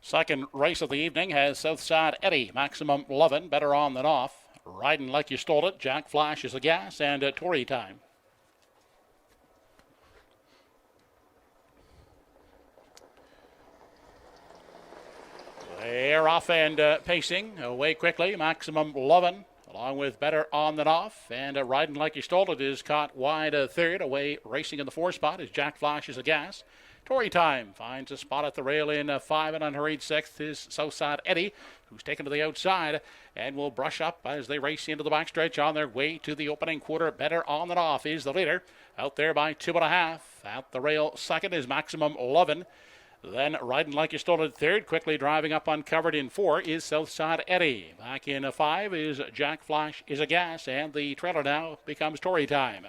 Second race of the evening has Southside Eddie, Maximum Lovin', Better On Than Off. Riding Like You Stole It, Jack Flash is a gas, and Tory Time. They're off and pacing away quickly. Maximum Lovin', along with Better On Than Off. And Riding Like You Stole It is caught wide third. Away racing in the 4 spot is Jack Flash is a gas. Tory Time finds a spot at the rail in 5, and unhurried 6th is Southside Eddie, who's taken to the outside and will brush up as they race into the backstretch on their way to the opening quarter. Better On Than Off is the leader, out there by 2.5. At the rail second is Maximum Lovin'. Then Riding Like You Stole It third, quickly driving up uncovered in 4 is Southside Eddie. Back in 5 is Jack Flash is a gas, and the trailer now becomes Tory Time.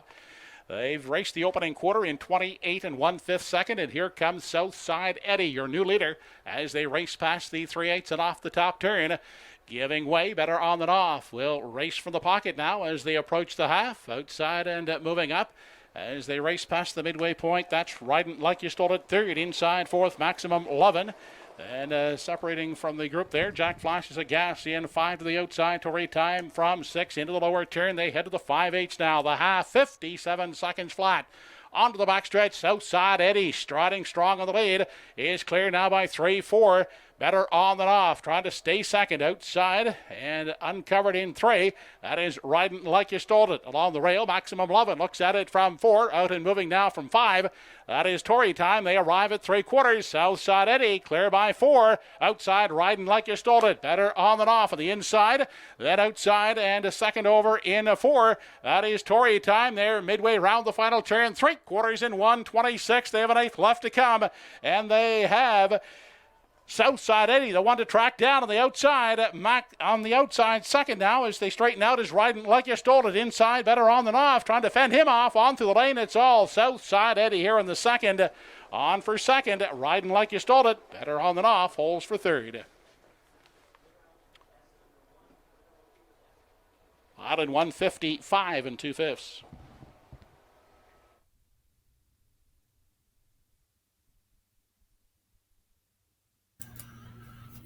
They've raced the opening quarter in 28 1/5 second, and here comes Southside Eddie, your new leader, as they race past the 3/8 and off the top turn. Giving way, Better On Than Off will race from the pocket now as they approach the half, outside and moving up. As they race past the midway point, that's Riding Like You Stole It third, inside 4th, Maximum Lovin'. And separating from the group there, Jack Flash is a gas in 5 to the outside. Tory Time from 6 into the lower turn. They head to the 5/8 now. The half, 57 seconds flat. Onto the backstretch, Southside Eddie striding strong on the lead. Is clear now by 3-4. Better On Than Off, trying to stay second outside and uncovered in 3. That is Riding Like You Stole It. Along the rail, Maximum Lovin' looks at it from 4, out and moving now from 5. That is Tory Time. They arrive at 3/4. Southside Eddie clear by 4. Outside, Riding Like You Stole It. Better On Than Off on the inside. Then outside and a second over in 4. That is Tory Time. They're midway round the final turn. 3/4 in 1:26. They have an 8th left to come. And they have Southside Eddie, the one to track down on the outside. On the outside second now as they straighten out is Riding Like You Stole It. Inside, Better On Than Off, trying to fend him off onto the lane. It's all Southside Eddie here in the second. On for second, Riding Like You Stole It. Better On Than Off holds for third. Out in 1:55 2/5.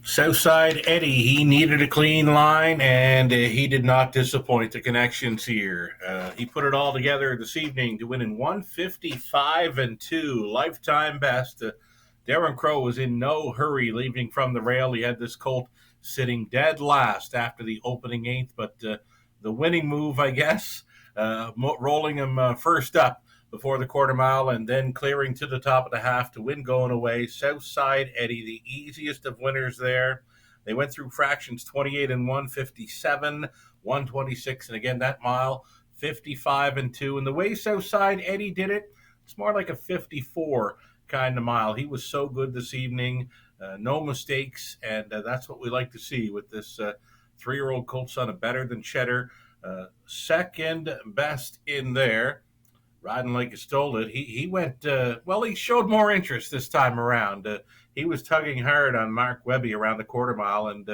Southside Eddie, he needed a clean line, and he did not disappoint the connections here. He put it all together this evening to win in 1:55 2, lifetime best. Darren Crow was in no hurry leaving from the rail. He had this colt sitting dead last after the opening 8th, but the winning move, I guess, rolling him first up before the quarter mile and then clearing to the top of the half to win going away. Southside Eddie, the easiest of winners there. They went through fractions 28 1:57, 1:26, and again that mile 55 2. And the way Southside Eddie did it, it's more like a 54 kind of mile. He was so good this evening, no mistakes, and that's what we like to see with this 3-year-old colt son of Better Than Cheddar. Second best in there. Riding Like You Stole It. He went, he showed more interest this time around. He was tugging hard on Mark Webby around the quarter mile, and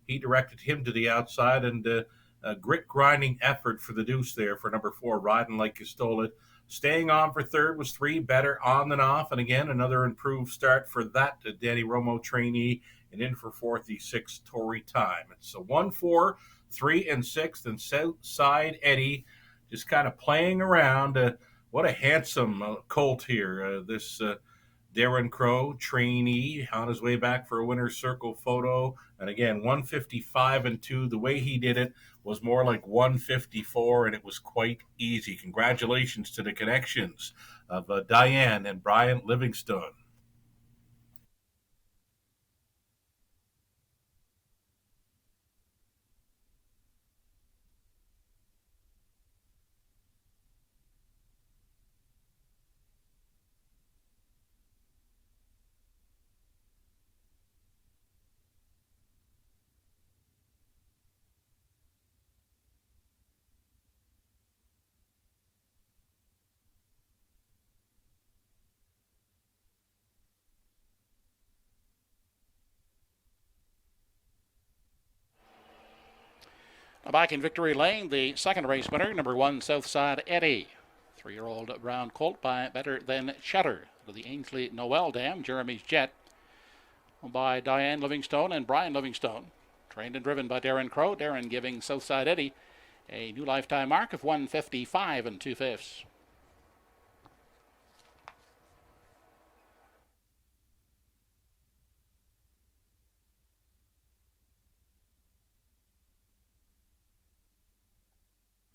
he directed him to the outside, and a grit grinding effort for the deuce there for number 4, Riding Like You Stole It. Staying on for third was 3, Better On Than Off, and again, another improved start for that Danny Romo trainee, and in for 4th, the 6th, Tory Time. It's a 1, 4, 3, and 6th, and Southside Eddie just kind of playing around. What a handsome colt here. This Darren Crow trainee on his way back for a winner's circle photo. And again, 1:55 2. The way he did it was more like 1:54, and it was quite easy. Congratulations to the connections of Diane and Brian Livingstone. Back in Victory Lane, the second race winner, number 1, Southside Eddie. 3-year-old brown colt by Better Than Cheddar to the Ainsley Noel Dam, Jeremy's Jet. by Diane Livingstone and Brian Livingstone. Trained and driven by Darren Crow. Darren giving Southside Eddie a new lifetime mark of 155 2/5.